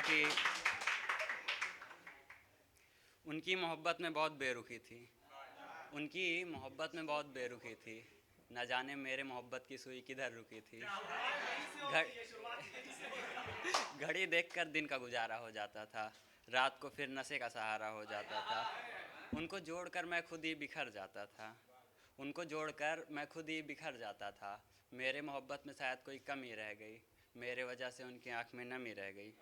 कि उनकी मोहब्बत में बहुत बेरुखी थी, उनकी मोहब्बत में बहुत बेरुखी थी। न जाने मेरे मोहब्बत की सुई किधर रुकी थी। घड़ी देखकर दिन का गुजारा हो जाता था, रात को फिर नशे का सहारा हो जाता था। उनको जोड़कर मैं खुद ही बिखर जाता था, उनको जोड़कर मैं खुद ही बिखर जाता था। मेरे मोहब्बत में शायद कोई कमी रह गई, मेरे वजह से उनकी आँख में नमी रह गई।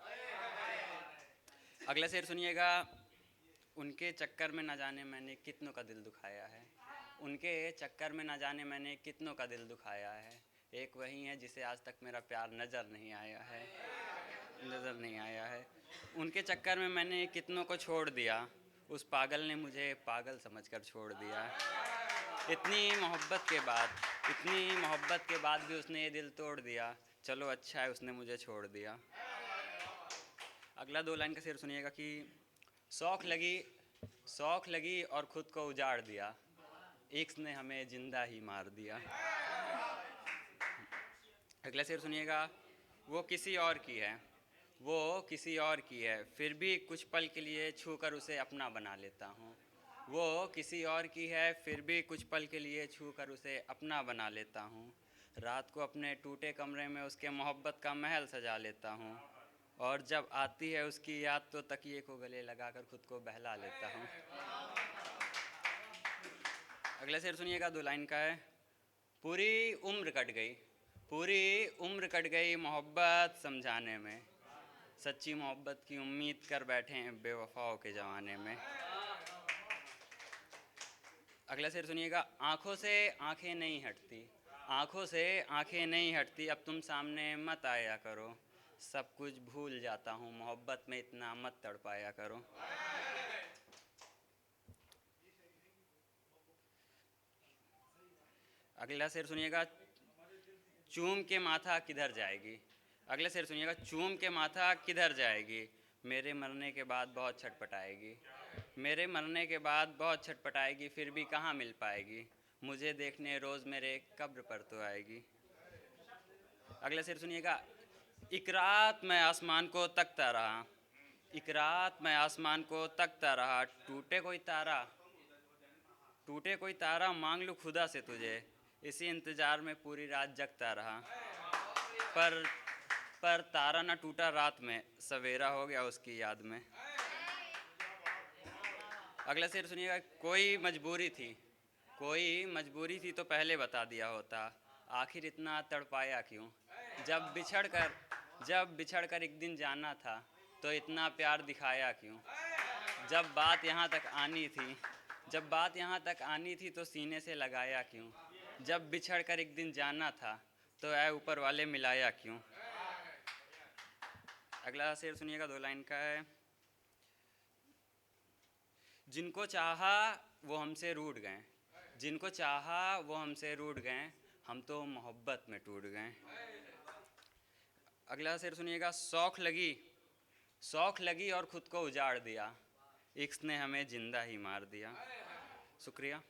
अगला शेर सुनिएगा। उनके चक्कर में न जाने मैंने कितनों का दिल दुखाया है, उनके चक्कर में न जाने मैंने कितनों का दिल दुखाया है। एक वही है जिसे आज तक मेरा प्यार नज़र नहीं आया है, नज़र नहीं आया है। उनके चक्कर में मैंने कितनों को छोड़ दिया, उस पागल ने मुझे पागल समझकर छोड़ दिया। इतनी मोहब्बत के बाद, इतनी मोहब्बत के बाद भी उसने ये दिल तोड़ दिया। चलो अच्छा है उसने मुझे छोड़ दिया। अगला 2 लाइन का शेर सुनिएगा कि शौक़ लगी और ख़ुद को उजाड़ दिया, इश्क़ ने हमें ज़िंदा ही मार दिया। अगला शेर सुनिएगा। वो किसी और की है, वो किसी और की है, फिर भी कुछ पल के लिए छू कर उसे अपना बना लेता हूँ। वो किसी और की है, फिर भी कुछ पल के लिए छू कर उसे अपना बना लेता हूँ। रात को अपने टूटे कमरे में उसके मोहब्बत का महल सजा लेता हूँ, और जब आती है उसकी याद तो तकिए को गले लगाकर खुद को बहला लेता हूँ। अगला शेर सुनिएगा, 2 लाइन का है। पूरी उम्र कट गई, पूरी उम्र कट गई मोहब्बत समझाने में, सच्ची मोहब्बत की उम्मीद कर बैठे हैं बेवफाओं के ज़माने में। अगला शेर सुनिएगा। आँखों से आँखें नहीं हटती, आँखों से आँखें नहीं हटती, अब तुम सामने मत आया करो, सब कुछ भूल जाता हूँ, मोहब्बत में इतना मत तड़पाया करो। अगला शेर सुनिएगा। चूम के माथा किधर जाएगी, अगला शेर सुनिएगा। चूम के माथा किधर जाएगी, मेरे मरने के बाद बहुत छटपटाएगी, मेरे मरने के बाद बहुत छटपटाएगी, फिर भी कहाँ मिल पाएगी, मुझे देखने रोज़ मेरे कब्र पर तो आएगी। अगला शेर सुनिएगा। एक रात मैं आसमान को तकता रहा, एक रात मैं आसमान को तकता रहा, टूटे कोई तारा, टूटे कोई तारा मांग लूँ खुदा से तुझे, इसी इंतज़ार में पूरी रात जगता रहा। पर तारा न टूटा रात में, सवेरा हो गया उसकी याद में। अगला शेर सुनिएगा। कोई मजबूरी थी, कोई मजबूरी थी तो पहले बता दिया होता, आखिर इतना तड़पाया क्यों, जब बिछड़ कर एक दिन जाना था तो इतना प्यार दिखाया क्यों। जब बात यहाँ तक आनी थी, जब बात यहाँ तक आनी थी तो सीने से लगाया क्यों, जब बिछड़ कर एक दिन जाना था तो ऐ ऊपर वाले मिलाया क्यों। अगला शेर सुनिएगा, 2 लाइन का है। जिनको चाहा वो हमसे रूठ गए, जिनको चाहा वो हमसे रूठ गए, हम तो मोहब्बत में टूट गए। अगला शेर सुनिएगा। शौक़ लगी और ख़ुद को उजाड़ दिया, इश्क़ ने हमें ज़िंदा ही मार दिया। शुक्रिया।